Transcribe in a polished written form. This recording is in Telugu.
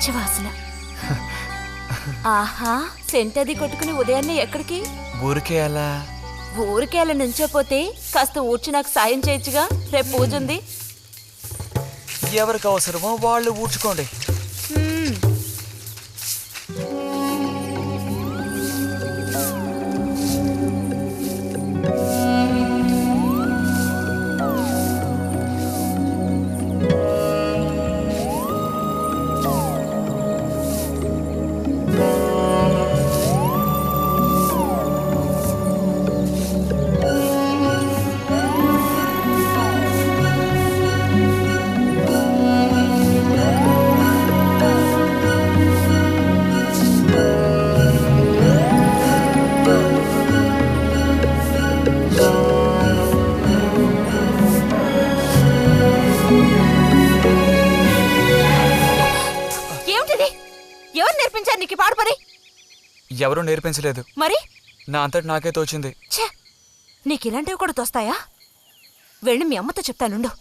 మంచి వాసన. ఆహా, సెంట్ అది కొట్టుకుని ఉదయాన్నే ఎక్కడికి? ఊరికే అలా. ఊరికే అలా నుంచోపోతే కాస్త ఊడ్చి నాకు సాయం చేయొచ్చుగా, రేపు పూజ ఉంది. ఎవరికి అవసరమో వాళ్ళు ఊడ్చుకోండి. ఏమిటిది? ఎవరు నేర్పించారు నీకు పాడు పని? ఎవరూ నేర్పించలేదు, మరి నా అంతటి నాకే తోచింది. ఛే, నీకు ఇలాంటివి కూడా తోస్తాయా? వెళ్ళి మీ అమ్మతో చెప్తానుండు.